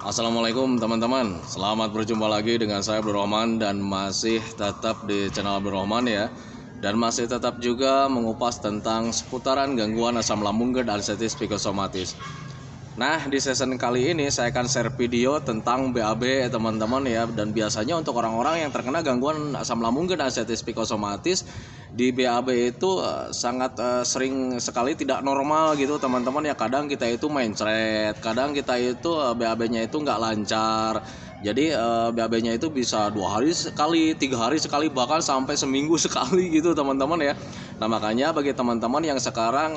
Assalamualaikum teman-teman, selamat berjumpa lagi dengan saya Abdul Rahman dan masih tetap di channel Abdul Rahman ya. Dan masih tetap juga mengupas tentang seputaran gangguan asam lambung dan anestesi psikosomatis. Nah, di season kali ini saya akan share video tentang BAB teman-teman ya. Dan biasanya untuk orang-orang yang terkena gangguan asam lambung dan anestesi psikosomatis, di BAB itu sangat sering sekali tidak normal gitu teman-teman ya. Kadang kita itu mencret, kadang kita itu BAB-nya itu nggak lancar. Jadi BAB-nya itu bisa 2 hari sekali, 3 hari sekali, bahkan sampai seminggu sekali gitu teman-teman ya. Nah makanya bagi teman-teman yang sekarang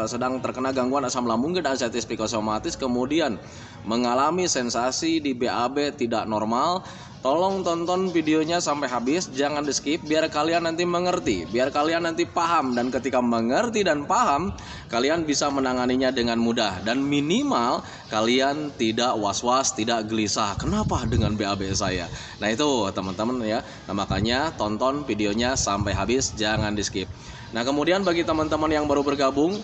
sedang terkena gangguan asam lambung dan anestesi psikosomatis, kemudian mengalami sensasi di BAB tidak normal, tolong tonton videonya sampai habis, jangan di skip biar kalian nanti mengerti, biar kalian nanti paham, dan ketika mengerti dan paham kalian bisa menanganinya dengan mudah dan minimal kalian tidak was-was, tidak gelisah. Kenapa dengan BAB saya? Nah itu teman-teman ya. Nah makanya tonton videonya sampai habis, jangan di skip. Nah kemudian bagi teman-teman yang baru bergabung,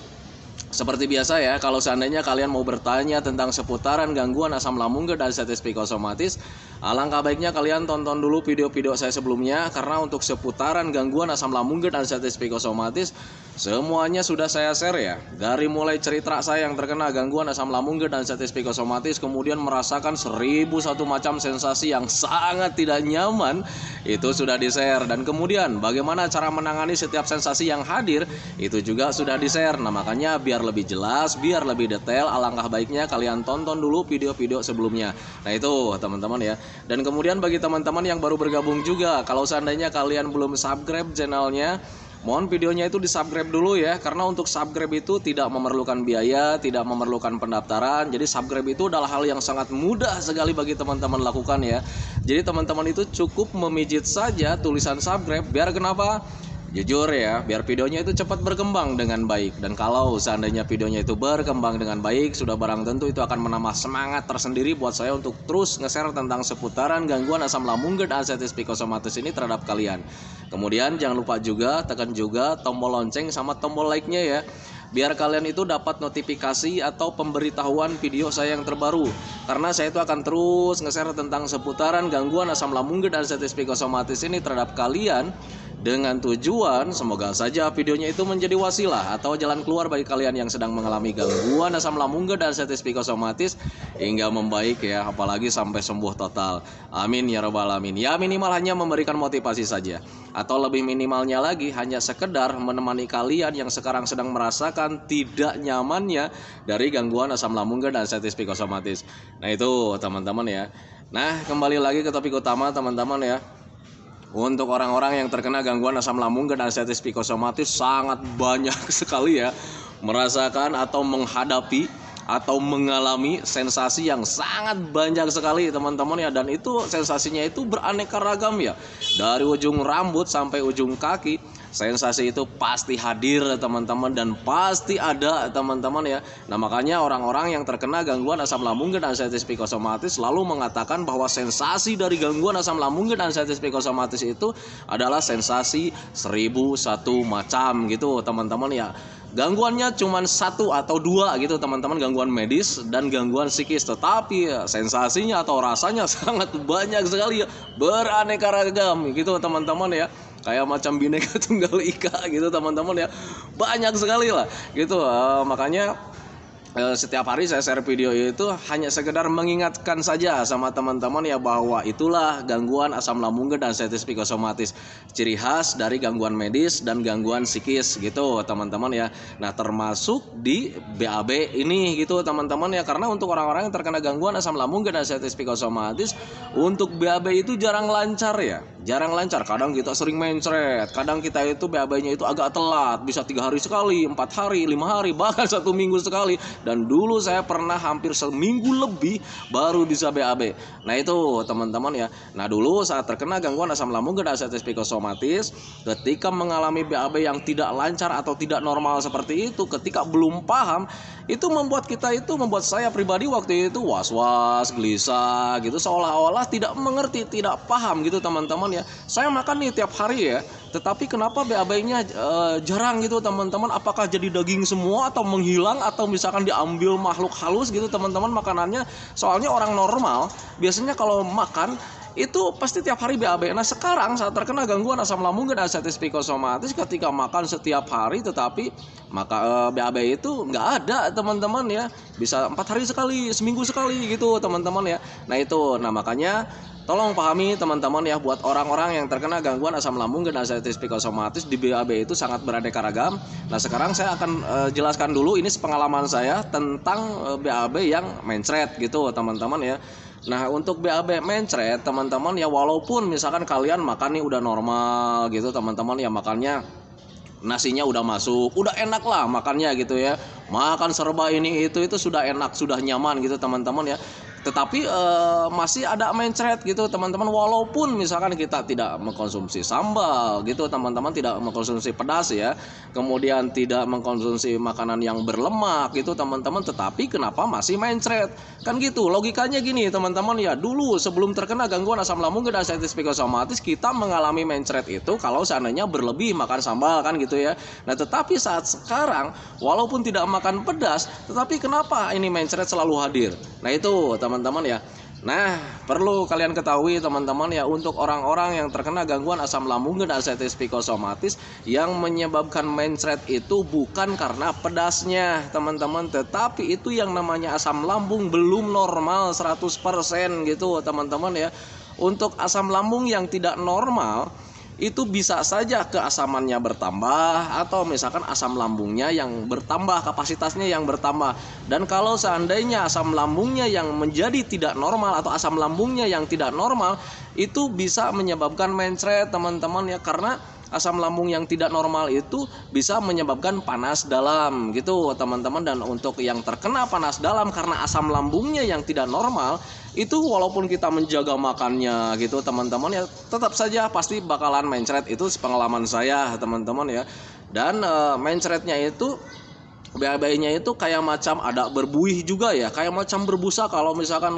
seperti biasa ya, kalau seandainya kalian mau bertanya tentang seputaran gangguan asam lambung dan anestesi psikosomatis, alangkah baiknya kalian tonton dulu video-video saya sebelumnya, karena untuk seputaran gangguan asam lambung dan anestesi psikosomatis semuanya sudah saya share ya. Dari mulai cerita saya yang terkena gangguan asam lambung dan anestesi psikosomatis, kemudian merasakan 1001 macam sensasi yang sangat tidak nyaman, itu sudah di-share. Dan kemudian bagaimana cara menangani setiap sensasi yang hadir, itu juga sudah di-share. Nah makanya biar lebih jelas, biar lebih detail, alangkah baiknya kalian tonton dulu video-video sebelumnya. Nah itu teman-teman ya. Dan kemudian bagi teman-teman yang baru bergabung juga, kalau seandainya kalian belum subscribe channelnya, mohon videonya itu di subscribe dulu ya. Karena untuk subscribe itu tidak memerlukan biaya, tidak memerlukan pendaftaran. Jadi subscribe itu adalah hal yang sangat mudah sekali bagi teman-teman lakukan ya. Jadi teman-teman itu cukup memijit saja tulisan subscribe. Biar kenapa? Jujur ya, biar videonya itu cepat berkembang dengan baik. Dan kalau seandainya videonya itu berkembang dengan baik, sudah barang tentu itu akan menambah semangat tersendiri buat saya untuk terus nge-share tentang seputaran gangguan asam lambung dan anestesi psikosomatis ini terhadap kalian. Kemudian jangan lupa juga tekan juga tombol lonceng sama tombol like-nya ya, biar kalian itu dapat notifikasi atau pemberitahuan video saya yang terbaru. Karena saya itu akan terus nge-share tentang seputaran gangguan asam lambung dan anestesi psikosomatis ini terhadap kalian, dengan tujuan semoga saja videonya itu menjadi wasilah atau jalan keluar bagi kalian yang sedang mengalami gangguan asam lambung dan anestesi psikosomatis hingga membaik ya, apalagi sampai sembuh total. Amin ya rabbal alamin. Ya minimal hanya memberikan motivasi saja, atau lebih minimalnya lagi hanya sekedar menemani kalian yang sekarang sedang merasakan tidak nyamannya dari gangguan asam lambung dan anestesi psikosomatis. Nah itu teman-teman ya. Nah kembali lagi ke topik utama teman-teman ya. Untuk orang-orang yang terkena gangguan asam lambung dan anestesi psikosomatis sangat banyak sekali ya merasakan atau menghadapi atau mengalami sensasi yang sangat banyak sekali teman-teman ya. Dan itu sensasinya itu beraneka ragam ya, dari ujung rambut sampai ujung kaki. Sensasi itu pasti hadir teman-teman, dan pasti ada teman-teman ya. Nah makanya orang-orang yang terkena gangguan asam lambung dan anestesi psikosomatis selalu mengatakan bahwa sensasi dari gangguan asam lambung dan anestesi psikosomatis itu adalah sensasi 1001 macam gitu teman-teman ya. Gangguannya cuma 1 atau 2 gitu teman-teman, gangguan medis dan gangguan psikis, tetapi ya, sensasinya atau rasanya sangat banyak sekali ya, beraneka ragam gitu teman-teman ya. Kayak macam bineka tunggal ika gitu teman-teman ya, banyak sekali lah gitu. Makanya setiap hari saya share video itu hanya sekedar mengingatkan saja sama teman-teman ya, bahwa itulah gangguan asam lambung dan anestesi psikosomatis, ciri khas dari gangguan medis dan gangguan psikis gitu teman-teman ya. Nah termasuk di BAB ini gitu teman-teman ya, karena untuk orang-orang yang terkena gangguan asam lambung dan anestesi psikosomatis, untuk BAB itu jarang lancar ya, jarang lancar. Kadang kita sering mencret, kadang kita itu BAB-nya itu agak telat, bisa 3 hari sekali, 4 hari, 5 hari, bahkan 1 minggu sekali. Dan dulu saya pernah hampir seminggu lebih baru bisa BAB. Nah itu teman-teman ya. Nah dulu saat terkena gangguan asam lambung dan anestesi psikosomatis, ketika mengalami BAB yang tidak lancar atau tidak normal seperti itu, ketika belum paham, itu membuat saya pribadi waktu itu was-was, gelisah gitu, seolah-olah tidak mengerti, tidak paham gitu teman-teman teman-teman ya. Saya makan nih tiap hari ya, tetapi kenapa BAB-nya jarang gitu teman-teman? Apakah jadi daging semua atau menghilang atau misalkan diambil makhluk halus gitu teman-teman makanannya? Soalnya orang normal biasanya kalau makan itu pasti tiap hari BAB. Nah sekarang saat terkena gangguan asam lambung dan ascites psikosomatis ketika makan setiap hari, tetapi maka BAB itu nggak ada teman-teman ya, bisa 4 hari sekali, seminggu sekali gitu teman-teman ya. Nah makanya tolong pahami teman-teman ya, buat orang-orang yang terkena gangguan asam lambung dan ascites psikosomatis di BAB itu sangat beraneka ragam. Nah sekarang saya akan jelaskan dulu, ini pengalaman saya tentang BAB yang mencret gitu teman-teman ya. Nah untuk BAB mencret teman-teman ya, walaupun misalkan kalian makan nih udah normal gitu teman-teman ya, makannya nasinya udah masuk, udah enak lah makannya gitu ya, makan serba ini itu sudah enak, sudah nyaman gitu teman-teman ya, tetapi masih ada mencret gitu teman-teman. Walaupun misalkan kita tidak mengkonsumsi sambal gitu teman-teman, tidak mengkonsumsi pedas ya, kemudian tidak mengkonsumsi makanan yang berlemak gitu teman-teman, tetapi kenapa masih mencret? Kan gitu logikanya gini teman-teman ya. Dulu sebelum terkena gangguan asam lambung dan ascites psikosomatis, kita mengalami mencret itu kalau seandainya berlebih makan sambal kan gitu ya. Nah tetapi saat sekarang walaupun tidak makan pedas, tetapi kenapa ini mencret selalu hadir? Nah itu teman-teman ya. Nah perlu kalian ketahui teman-teman ya, untuk orang-orang yang terkena gangguan asam lambung dan ascites psikosomatis, yang menyebabkan mencret itu bukan karena pedasnya teman-teman, tetapi itu yang namanya asam lambung belum normal 100% gitu teman-teman ya. Untuk asam lambung yang tidak normal itu bisa saja keasamannya bertambah, atau misalkan asam lambungnya yang bertambah, kapasitasnya yang bertambah. Dan kalau seandainya asam lambungnya yang menjadi tidak normal atau asam lambungnya yang tidak normal, itu bisa menyebabkan mencret teman-teman ya, karena asam lambung yang tidak normal itu bisa menyebabkan panas dalam gitu teman-teman. Dan untuk yang terkena panas dalam karena asam lambungnya yang tidak normal, itu walaupun kita menjaga makannya gitu teman-teman ya, tetap saja pasti bakalan mencret. Itu pengalaman saya teman-teman ya. Dan mencretnya itu, BAB-nya itu kayak macam ada berbuih juga ya, kayak macam berbusa. Kalau misalkan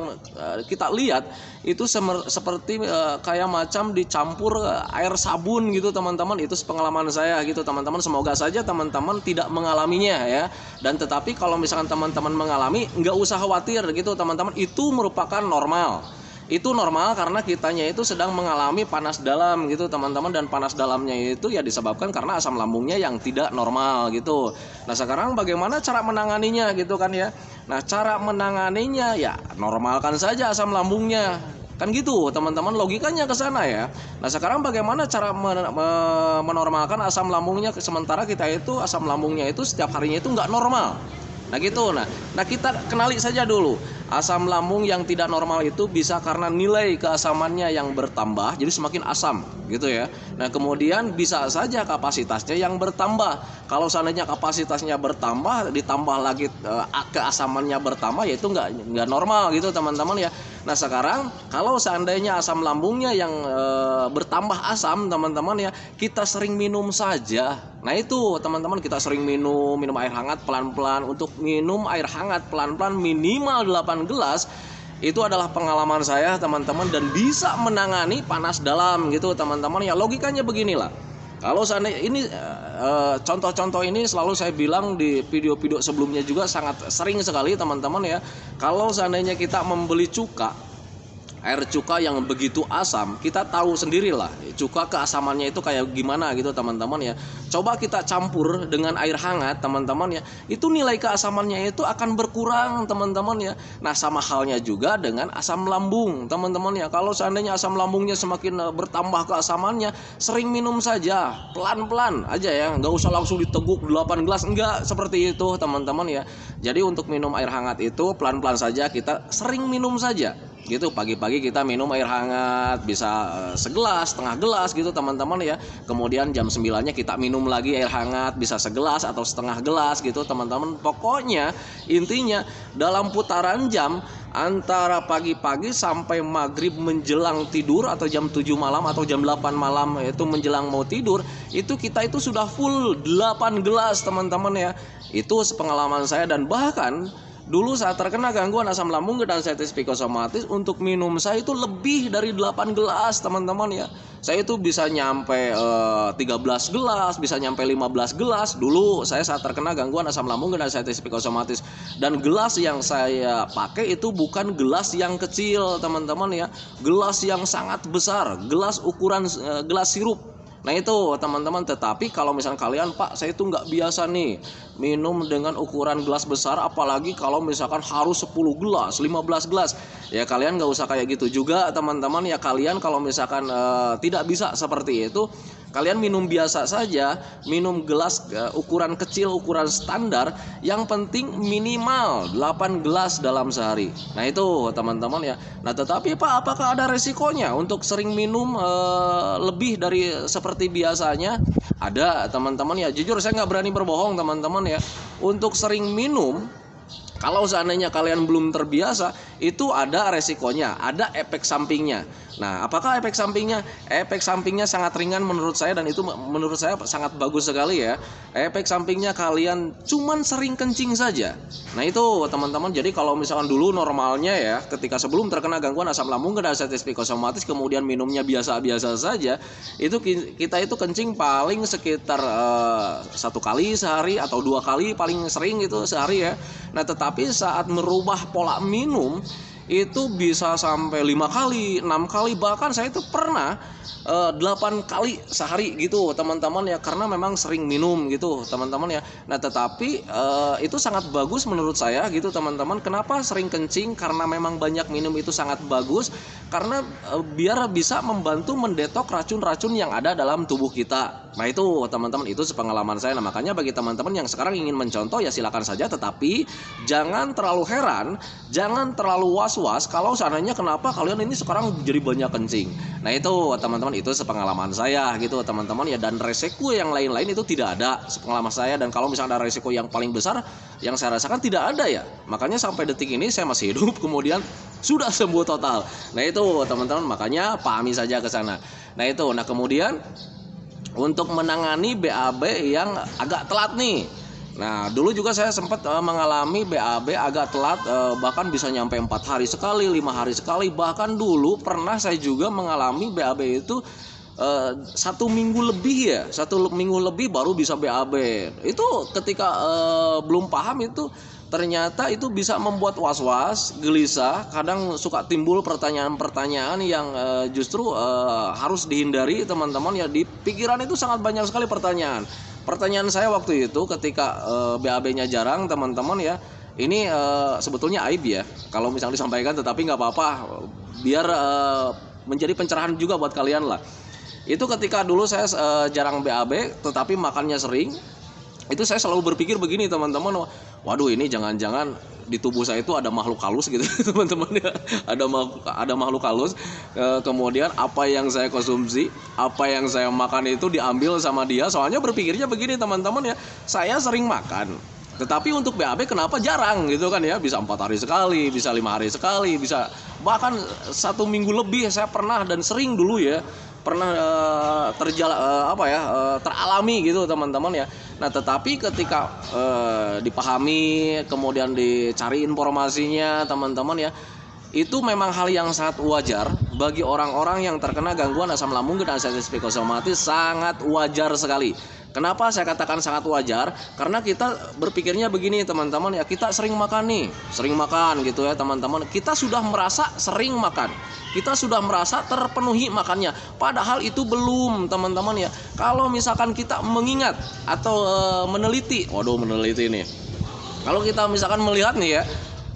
kita lihat itu seperti kayak macam dicampur air sabun gitu teman-teman. Itu pengalaman saya gitu teman-teman. Semoga saja teman-teman tidak mengalaminya ya. Dan tetapi kalau misalkan teman-teman mengalami, nggak usah khawatir gitu teman-teman. Itu merupakan normal. Itu normal karena kitanya itu sedang mengalami panas dalam gitu teman-teman. Dan panas dalamnya itu ya disebabkan karena asam lambungnya yang tidak normal gitu. Nah sekarang bagaimana cara menanganinya gitu kan ya. Nah cara menanganinya ya normalkan saja asam lambungnya, kan gitu teman-teman, logikanya ke sana ya. Nah sekarang bagaimana cara menormalkan asam lambungnya, sementara kita itu asam lambungnya itu setiap harinya itu nggak normal. Nah gitu. Nah kita kenali saja dulu. Asam lambung yang tidak normal itu bisa karena nilai keasamannya yang bertambah, jadi semakin asam gitu ya. Nah kemudian bisa saja kapasitasnya yang bertambah. Kalau seandainya kapasitasnya bertambah ditambah lagi keasamannya bertambah, yaitu nggak normal gitu teman-teman ya. Nah sekarang kalau seandainya asam lambungnya yang bertambah asam teman-teman ya, kita sering minum saja. Nah itu teman-teman, kita sering minum air hangat pelan-pelan. Untuk minum air hangat pelan-pelan minimal 8 gelas, itu adalah pengalaman saya teman-teman, dan bisa menangani panas dalam gitu teman-teman ya. Logikanya beginilah. Kalau seandainya ini contoh-contoh ini selalu saya bilang di video-video sebelumnya juga, sangat sering sekali teman-teman ya. Kalau seandainya kita membeli air cuka yang begitu asam, kita tahu sendirilah cuka keasamannya itu kayak gimana gitu teman-teman ya. Coba kita campur dengan air hangat teman-teman ya, itu nilai keasamannya itu akan berkurang teman-teman ya. Nah sama halnya juga dengan asam lambung teman-teman ya. Kalau seandainya asam lambungnya semakin bertambah keasamannya, sering minum saja pelan-pelan aja ya, nggak usah langsung diteguk 8 gelas, enggak seperti itu teman-teman ya. Jadi untuk minum air hangat itu pelan-pelan saja, kita sering minum saja gitu. Pagi-pagi kita minum air hangat bisa segelas, setengah gelas gitu teman-teman ya. Kemudian jam 9-nya kita minum lagi air hangat, bisa segelas atau setengah gelas gitu teman-teman. Pokoknya intinya dalam putaran jam antara pagi-pagi sampai maghrib menjelang tidur, atau jam 7 malam atau jam 8 malam itu menjelang mau tidur, itu kita itu sudah full 8 gelas teman-teman ya. Itu sepengalaman saya. Dan bahkan Dulu saat terkena gangguan asam lambung dan status psikosomatis, untuk minum saya itu lebih dari 8 gelas teman-teman ya. Saya itu bisa nyampe 13 gelas, bisa nyampe 15 gelas. Dulu saya saat terkena gangguan asam lambung dan status psikosomatis. Dan gelas yang saya pakai itu bukan gelas yang kecil teman-teman ya. Gelas yang sangat besar, gelas ukuran gelas sirup. Nah itu teman-teman, tetapi kalau misalnya kalian, Pak saya itu nggak biasa nih minum dengan ukuran gelas besar, apalagi kalau misalkan harus 10 gelas, 15 gelas, ya kalian nggak usah kayak gitu juga teman-teman ya. Kalian kalau misalkan tidak bisa seperti itu, kalian minum biasa saja, minum gelas ukuran kecil, ukuran standar, yang penting minimal 8 gelas dalam sehari. Nah itu teman-teman ya. Nah tetapi Pak, apakah ada resikonya untuk sering minum lebih dari seperti biasanya? Ada teman-teman ya, jujur saya nggak berani berbohong teman-teman ya. Untuk sering minum, kalau seandainya kalian belum terbiasa, itu ada resikonya, ada efek sampingnya. Nah, apakah efek sampingnya? Efek sampingnya sangat ringan menurut saya, dan itu menurut saya sangat bagus sekali ya. Efek sampingnya kalian cuman sering kencing saja. Nah, itu teman-teman. Jadi kalau misalkan dulu normalnya ya, ketika sebelum terkena gangguan asam lambung dan status psikosomatis, kemudian minumnya biasa-biasa saja, itu kita itu kencing paling sekitar 1 kali sehari atau 2 kali paling sering itu sehari ya. Nah, tetapi saat merubah pola minum itu bisa sampai 5 kali, 6 kali, bahkan saya itu pernah 8 kali sehari gitu teman-teman ya, karena memang sering minum gitu teman-teman ya. Nah tetapi itu sangat bagus menurut saya gitu teman-teman. Kenapa sering kencing? Karena memang banyak minum itu sangat bagus, karena biar bisa membantu mendetok racun-racun yang ada dalam tubuh kita. Nah itu teman-teman, itu sepengalaman saya. Nah makanya bagi teman-teman yang sekarang ingin mencontoh ya silakan saja, tetapi jangan terlalu heran, jangan terlalu was-was kalau seandainya kenapa kalian ini sekarang jadi banyak kencing. Nah itu teman-teman, itu sepengalaman saya gitu teman-teman ya. Dan resiko yang lain-lain itu tidak ada sepengalaman saya. Dan kalau misalnya ada resiko yang paling besar yang saya rasakan, tidak ada ya. Makanya sampai detik ini saya masih hidup, kemudian sudah sembuh total. Nah itu teman-teman, makanya pahami saja ke sana. Nah itu, nah kemudian untuk menangani BAB yang agak telat nih. Nah dulu juga saya sempat mengalami BAB agak telat, bahkan bisa nyampe 4 hari sekali, 5 hari sekali. Bahkan dulu pernah saya juga mengalami BAB itu 1 minggu lebih ya, 1 minggu lebih baru bisa BAB. Itu ketika belum paham itu, ternyata itu bisa membuat was-was, gelisah, kadang suka timbul pertanyaan-pertanyaan yang justru harus dihindari teman-teman ya. Di pikiran itu sangat banyak sekali pertanyaan. Pertanyaan saya waktu itu ketika BAB-nya jarang teman-teman ya, ini sebetulnya aib ya kalau misalnya disampaikan, tetapi nggak apa-apa, biar menjadi pencerahan juga buat kalian lah. Itu ketika dulu saya jarang BAB tetapi makannya sering. Itu saya selalu berpikir begini teman-teman, waduh ini jangan-jangan di tubuh saya itu ada makhluk halus gitu teman-teman ya, ada makhluk halus. Kemudian apa yang saya konsumsi, apa yang saya makan itu diambil sama dia. Soalnya berpikirnya begini teman-teman ya, saya sering makan, tetapi untuk BAB kenapa jarang gitu kan ya. Bisa 4 hari sekali, bisa 5 hari sekali, bisa bahkan 1 minggu lebih saya pernah, dan sering dulu ya, pernah teralami gitu teman-teman ya. Nah tetapi ketika dipahami, kemudian dicari informasinya teman-teman ya, itu memang hal yang sangat wajar bagi orang-orang yang terkena gangguan asam lambung dan status psikosomatis, sangat wajar sekali. Kenapa saya katakan sangat wajar? Karena kita berpikirnya begini teman-teman ya, kita sering makan gitu ya teman-teman. Kita sudah merasa sering makan, kita sudah merasa terpenuhi makannya, padahal itu belum teman-teman ya. Kalau misalkan kita mengingat atau meneliti nih, kalau kita misalkan melihat nih ya,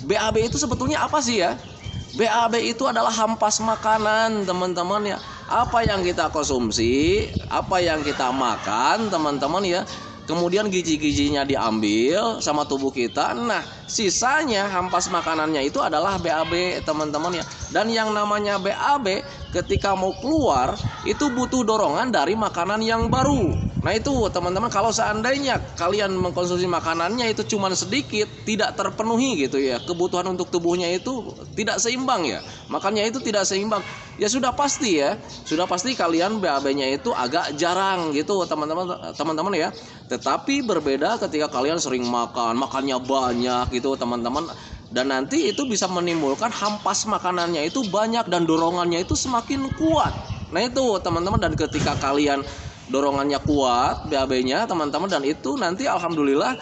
BAB itu sebetulnya apa sih ya? BAB itu adalah hampas makanan teman-teman ya. Apa yang kita konsumsi, apa yang kita makan teman-teman ya, kemudian gizi-gizinya diambil sama tubuh kita. Nah sisanya hampas makanannya itu adalah BAB teman-teman ya. Dan yang namanya BAB ketika mau keluar itu butuh dorongan dari makanan yang baru. Nah itu teman-teman, kalau seandainya kalian mengkonsumsi makanannya itu cuma sedikit, tidak terpenuhi gitu ya, kebutuhan untuk tubuhnya itu tidak seimbang ya, makannya itu tidak seimbang, ya sudah pasti kalian BAB-nya itu agak jarang gitu teman-teman ya. Tetapi berbeda ketika kalian sering makannya banyak gitu teman-teman, dan nanti itu bisa menimbulkan hampas makanannya itu banyak dan dorongannya itu semakin kuat. Nah itu teman-teman, dan ketika kalian dorongannya kuat BAB-nya teman-teman, dan itu nanti alhamdulillah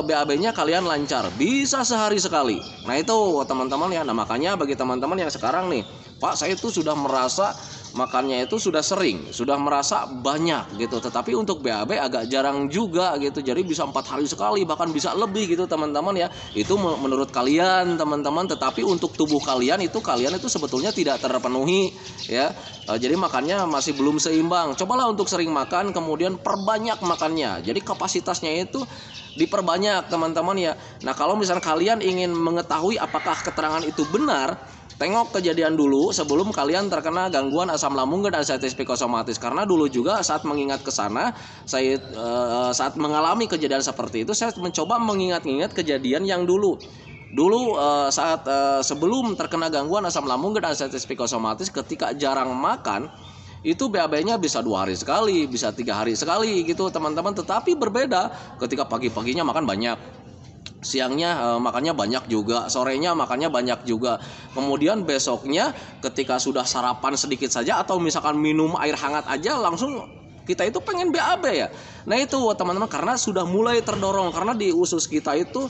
BAB-nya kalian lancar, bisa sehari sekali. Nah itu teman-teman ya. Nah makanya bagi teman-teman yang sekarang nih, Pak saya itu sudah merasa makannya itu sudah sering, sudah merasa banyak gitu, tetapi untuk BAB agak jarang juga gitu, jadi bisa 4 hari sekali, bahkan bisa lebih gitu teman-teman ya. Itu menurut kalian teman-teman, tetapi untuk tubuh kalian itu sebetulnya tidak terpenuhi ya. Jadi makannya masih belum seimbang. Cobalah untuk sering makan, kemudian perbanyak makannya, jadi kapasitasnya itu diperbanyak teman-teman ya. Nah kalau misalnya kalian ingin mengetahui apakah keterangan itu benar, tengok kejadian dulu sebelum kalian terkena gangguan asam lambung dan anxiety psikosomatis. Karena dulu juga saat mengingat ke sana, saya saat mengalami kejadian seperti itu, saya mencoba mengingat-ingat kejadian yang dulu saat sebelum terkena gangguan asam lambung dan anxiety psikosomatis, ketika jarang makan itu BAB-nya bisa 2 hari sekali, bisa 3 hari sekali gitu teman-teman. Tetapi berbeda ketika pagi-paginya makan banyak, siangnya makannya banyak juga, sorenya makannya banyak juga, kemudian besoknya ketika sudah sarapan sedikit saja atau misalkan minum air hangat aja langsung kita itu pengen BAB ya. Nah itu teman-teman, karena sudah mulai terdorong, karena di usus kita itu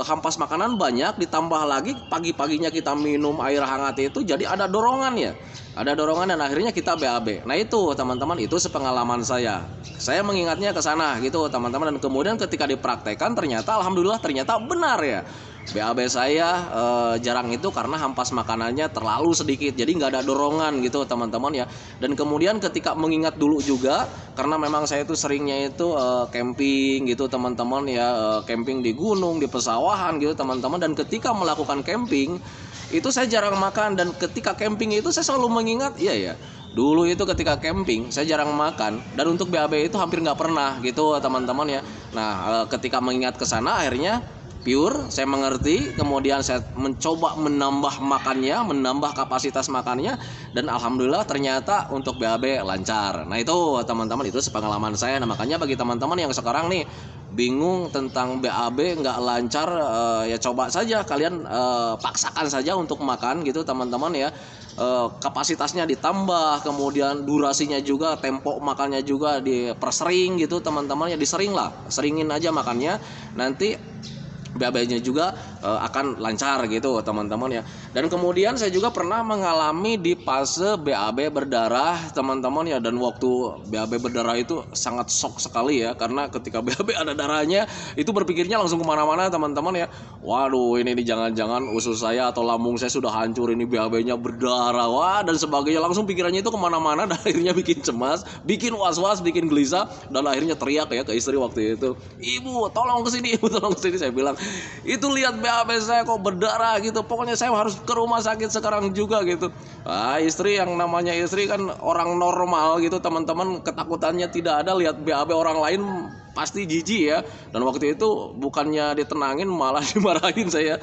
hampas makanan banyak, ditambah lagi pagi-paginya kita minum air hangat itu, jadi ada dorongan ya, dan akhirnya kita BAB. Nah itu teman-teman, itu sepengalaman saya mengingatnya ke sana gitu teman-teman, dan kemudian ketika dipraktekkan ternyata alhamdulillah ternyata benar ya. BAB saya jarang itu karena hampas makanannya terlalu sedikit, jadi nggak ada dorongan gitu teman-teman ya. Dan kemudian ketika mengingat dulu juga, karena memang saya itu seringnya itu camping gitu teman-teman ya, camping di gunung, di pesawahan gitu teman-teman. Dan ketika melakukan camping itu saya jarang makan, dan ketika camping itu saya selalu mengingat, iya ya, dulu itu ketika camping saya jarang makan, dan untuk BAB itu hampir nggak pernah gitu teman-teman ya. Nah ketika mengingat ke sana akhirnya pure, saya mengerti, kemudian saya mencoba menambah makannya, menambah kapasitas makannya, dan alhamdulillah ternyata untuk BAB lancar. Nah itu teman-teman, itu sepengalaman saya. Nah makanya bagi teman-teman yang sekarang nih bingung tentang BAB nggak lancar, ya coba saja kalian paksakan saja untuk makan gitu teman-teman ya. Kapasitasnya ditambah, kemudian durasinya juga, tempo makannya juga dipersering gitu teman-teman ya, seringin aja makannya, nanti BAB-nya juga akan lancar gitu teman-teman ya. Dan kemudian saya juga pernah mengalami di fase BAB berdarah teman-teman ya, dan waktu BAB berdarah itu sangat shock sekali ya, karena ketika BAB ada darahnya itu berpikirnya langsung kemana-mana teman-teman ya. Waduh, ini jangan-jangan usus saya atau lambung saya sudah hancur, ini BAB-nya berdarah, wah dan sebagainya, langsung pikirannya itu kemana-mana, dan akhirnya bikin cemas, bikin was-was, bikin gelisah, dan akhirnya teriak ya ke istri waktu itu, ibu tolong kesini, ibu tolong kesini. Saya bilang, itu lihat BAB saya kok berdarah gitu, pokoknya saya harus ke rumah sakit sekarang juga gitu. Istri, yang namanya istri kan orang normal gitu teman-teman, ketakutannya tidak ada, lihat BAB orang lain pasti jijik ya. Dan waktu itu bukannya ditenangin malah dimarahin saya,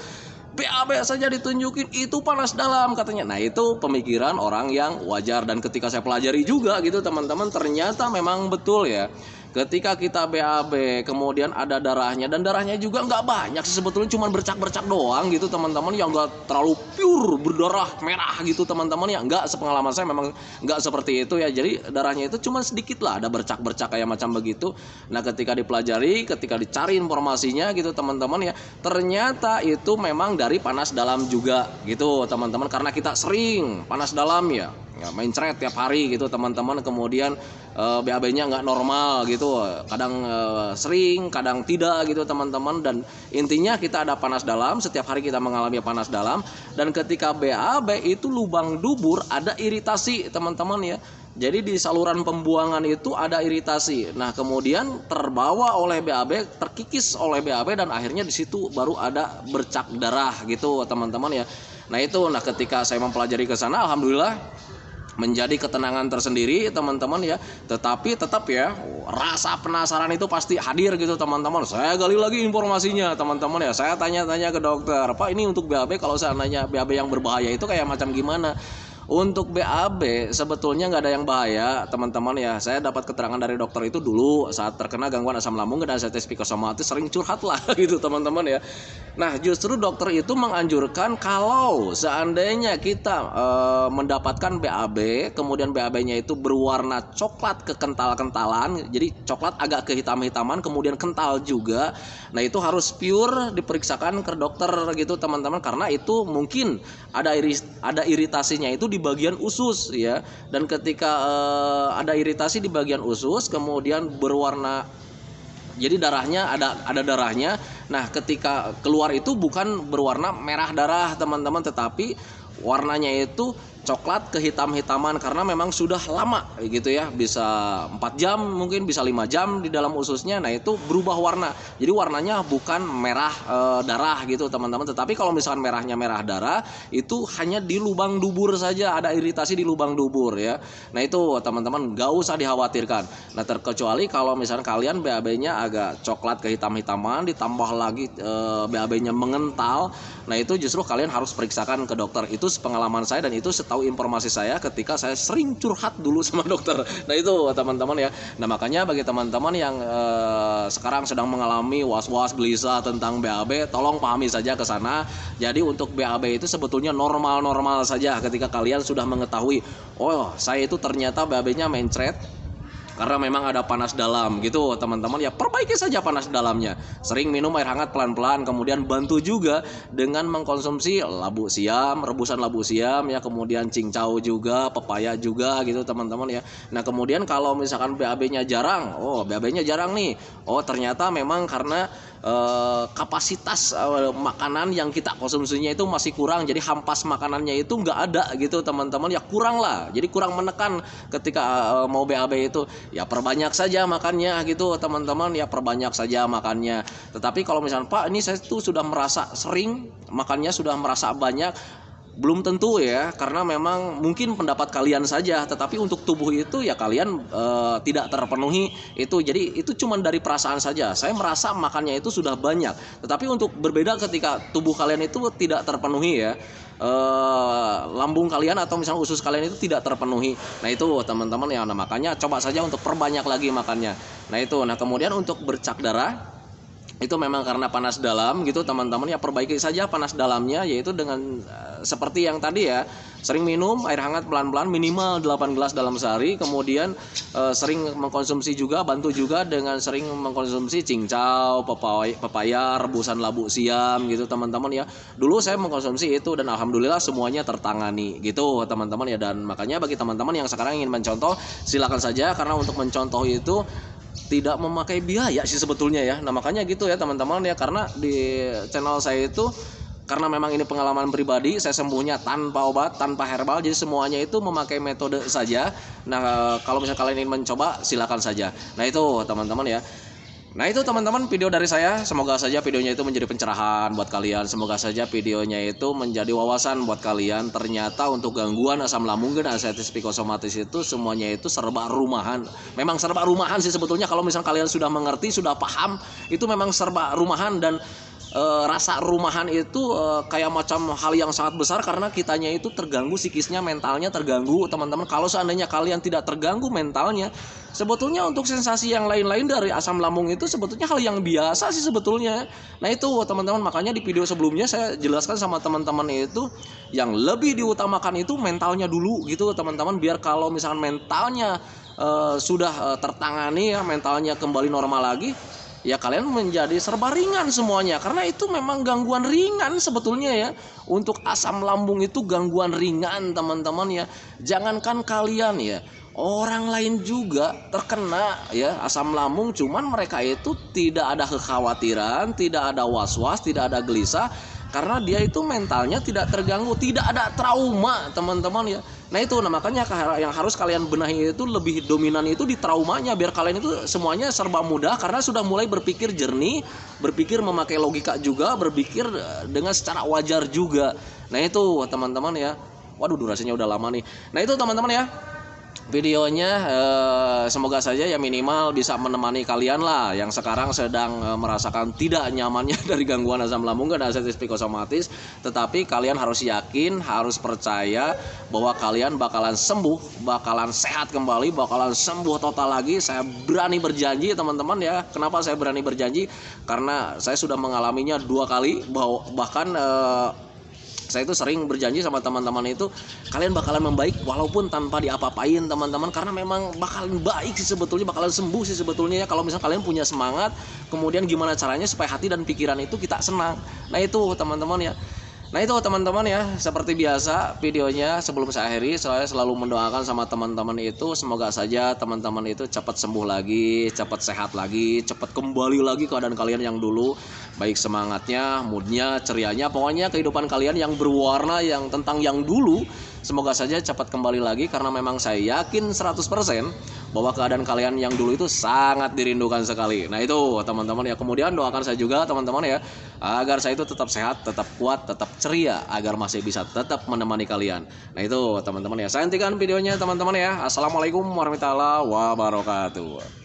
BAB saja ditunjukin itu panas dalam katanya. Nah itu pemikiran orang yang wajar, dan ketika saya pelajari juga gitu teman-teman, ternyata memang betul ya. Ketika kita BAB kemudian ada darahnya, dan darahnya juga nggak banyak sih sebetulnya, cuma bercak-bercak doang gitu teman-teman, yang nggak terlalu pure berdarah merah gitu teman-teman ya. Nggak, sepengalaman saya memang nggak seperti itu ya. Jadi darahnya itu cuma sedikit lah, ada bercak-bercak kayak macam begitu. Nah ketika dipelajari, ketika dicari informasinya gitu teman-teman ya, ternyata itu memang dari panas dalam juga gitu teman-teman, karena kita sering panas dalam ya, main ceret tiap hari gitu teman-teman, kemudian BAB-nya nggak normal gitu, kadang sering, kadang tidak gitu teman-teman. Dan intinya kita ada panas dalam, setiap hari kita mengalami panas dalam, dan ketika BAB itu lubang dubur ada iritasi teman-teman ya. Jadi di saluran pembuangan itu ada iritasi. Nah kemudian terbawa oleh BAB, terkikis oleh BAB, dan akhirnya di situ baru ada bercak darah gitu teman-teman ya. Nah itu, ketika saya mempelajari ke sana, alhamdulillah menjadi ketenangan tersendiri teman-teman ya. Tetapi tetap ya, rasa penasaran itu pasti hadir gitu teman-teman. Saya gali lagi informasinya teman-teman ya. Saya tanya-tanya ke dokter, Pak ini untuk BAB kalau seandainya BAB yang berbahaya itu kayak macam gimana? Untuk BAB sebetulnya nggak ada yang bahaya teman-teman ya. Saya dapat keterangan dari dokter itu dulu saat terkena gangguan asam lambung dan anxiety psikosomatis sering curhat lah gitu teman-teman ya. Nah justru dokter itu menganjurkan kalau seandainya kita mendapatkan BAB, kemudian BAB-nya itu berwarna coklat kekental-kentalan, jadi coklat agak kehitam-hitaman, kemudian kental juga. Nah itu harus pure diperiksakan ke dokter gitu teman-teman, karena itu mungkin ada iritasinya itu di bagian usus ya. Dan ketika ada iritasi di bagian usus, kemudian berwarna, jadi darahnya ada darahnya. Nah ketika keluar itu bukan berwarna merah darah teman-teman, tetapi warnanya itu coklat kehitam-hitaman karena memang sudah lama gitu ya, bisa 4 jam mungkin bisa 5 jam di dalam ususnya. Nah itu berubah warna, jadi warnanya bukan merah darah gitu teman-teman. Tetapi kalau misalkan merahnya merah darah itu hanya di lubang dubur saja, ada iritasi di lubang dubur ya. Nah itu teman-teman gak usah dikhawatirkan. Nah terkecuali kalau misalkan kalian BAB-nya agak coklat kehitam-hitaman ditambah lagi BAB-nya mengental, nah itu justru kalian harus periksakan ke dokter. Itu pengalaman saya dan itu tahu informasi saya ketika saya sering curhat dulu sama dokter. Nah itu teman-teman ya. Nah makanya bagi teman-teman yang sekarang sedang mengalami was-was gelisah tentang BAB, tolong pahami saja ke sana. Jadi untuk BAB itu sebetulnya normal-normal saja ketika kalian sudah mengetahui, oh saya itu ternyata BAB-nya mencret karena memang ada panas dalam gitu teman-teman ya. Perbaiki saja panas dalamnya, sering minum air hangat pelan-pelan, kemudian bantu juga dengan mengkonsumsi labu siam, rebusan labu siam ya, kemudian cincau juga, pepaya juga gitu teman-teman ya. Nah kemudian kalau misalkan BAB-nya jarang, oh BAB-nya jarang nih, oh ternyata memang karena kapasitas makanan yang kita konsumsinya itu masih kurang, jadi hampas makanannya itu nggak ada gitu teman-teman ya, kurang lah, jadi kurang menekan ketika mau BAB itu. Ya perbanyak saja makannya gitu teman-teman ya, perbanyak saja makannya. Tetapi kalau misalnya Pak ini saya tuh sudah merasa sering makannya, sudah merasa banyak, belum tentu ya, karena memang mungkin pendapat kalian saja, tetapi untuk tubuh itu ya kalian tidak terpenuhi itu. Jadi itu cuma dari perasaan saja, saya merasa makannya itu sudah banyak, tetapi untuk berbeda ketika tubuh kalian itu tidak terpenuhi ya, lambung kalian atau misalnya usus kalian itu tidak terpenuhi. Nah itu teman-teman ya, nah makanya coba saja untuk perbanyak lagi makannya. Nah itu, nah kemudian untuk bercak darah itu memang karena panas dalam gitu teman-teman ya, perbaiki saja panas dalamnya, yaitu dengan seperti yang tadi ya, sering minum air hangat pelan-pelan minimal 8 gelas dalam sehari, kemudian sering mengkonsumsi juga, bantu juga dengan sering mengkonsumsi cincau, pepaya, rebusan labu siam gitu teman-teman ya. Dulu saya mengkonsumsi itu dan alhamdulillah semuanya tertangani gitu teman-teman ya. Dan makanya bagi teman-teman yang sekarang ingin mencontoh, silakan saja, karena untuk mencontoh itu tidak memakai biaya sih sebetulnya ya. Nah makanya gitu ya teman-teman ya, karena di channel saya itu karena memang ini pengalaman pribadi, saya sembuhnya tanpa obat, tanpa herbal, jadi semuanya itu memakai metode saja. Nah kalau misalnya kalian ingin mencoba silakan saja. Nah itu teman-teman ya. Nah itu teman-teman video dari saya, semoga saja videonya itu menjadi pencerahan buat kalian, semoga saja videonya itu menjadi wawasan buat kalian. Ternyata untuk gangguan asam lambung dan anxiety psikosomatis itu semuanya itu serba rumahan. Memang serba rumahan sih sebetulnya, kalau misalnya kalian sudah mengerti, sudah paham, itu memang serba rumahan. Dan rasa rumahan itu kayak macam hal yang sangat besar, karena kitanya itu terganggu psikisnya, mentalnya terganggu teman-teman. Kalau seandainya kalian tidak terganggu mentalnya, sebetulnya untuk sensasi yang lain-lain dari asam lambung itu sebetulnya hal yang biasa sih sebetulnya. Nah itu teman-teman, makanya di video sebelumnya saya jelaskan sama teman-teman itu yang lebih diutamakan itu mentalnya dulu gitu teman-teman, biar kalau misalkan mentalnya sudah tertangani ya, mentalnya kembali normal lagi, ya kalian menjadi serba ringan semuanya. Karena itu memang gangguan ringan sebetulnya ya. Untuk asam lambung itu gangguan ringan teman-teman ya. Jangankan kalian ya, orang lain juga terkena ya asam lambung, cuman mereka itu tidak ada kekhawatiran, tidak ada was-was, tidak ada gelisah, karena dia itu mentalnya tidak terganggu, tidak ada trauma teman-teman ya. Nah itu, nah makanya yang harus kalian benahi itu lebih dominan itu di traumanya, biar kalian itu semuanya serba mudah karena sudah mulai berpikir jernih, berpikir memakai logika juga, berpikir dengan secara wajar juga. Nah itu teman-teman ya, Waduh, durasinya udah lama nih. Nah itu teman-teman ya, videonya semoga saja ya minimal bisa menemani kalian lah yang sekarang sedang merasakan tidak nyamannya dari gangguan asam lambung dan asam psikosomatis. Tetapi kalian harus yakin, harus percaya bahwa kalian bakalan sembuh, bakalan sehat kembali, bakalan sembuh total lagi. Saya berani berjanji teman-teman ya. Kenapa saya berani berjanji? Karena saya sudah mengalaminya 2 kali, bahkan saya itu sering berjanji sama teman-teman itu, kalian bakalan membaik walaupun tanpa diapa-apain teman-teman, karena memang bakalan baik sih sebetulnya, bakalan sembuh sih sebetulnya ya kalau misalnya kalian punya semangat. Kemudian gimana caranya supaya hati dan pikiran itu kita senang. Nah itu teman-teman ya. Nah itu teman-teman ya, seperti biasa videonya sebelum saya akhiri, saya selalu mendoakan sama teman-teman itu, semoga saja teman-teman itu cepat sembuh lagi, cepat sehat lagi, cepat kembali lagi keadaan kalian yang dulu, baik semangatnya, moodnya, cerianya, pokoknya kehidupan kalian yang berwarna, yang tentang yang dulu, semoga saja cepat kembali lagi, karena memang saya yakin 100% bahwa keadaan kalian yang dulu itu sangat dirindukan sekali. Nah itu teman-teman ya, kemudian doakan saya juga teman-teman ya, agar saya itu tetap sehat, tetap kuat, tetap ceria, agar masih bisa tetap menemani kalian. Nah itu teman-teman ya, saya hentikan videonya teman-teman ya. Assalamualaikum warahmatullahi wabarakatuh.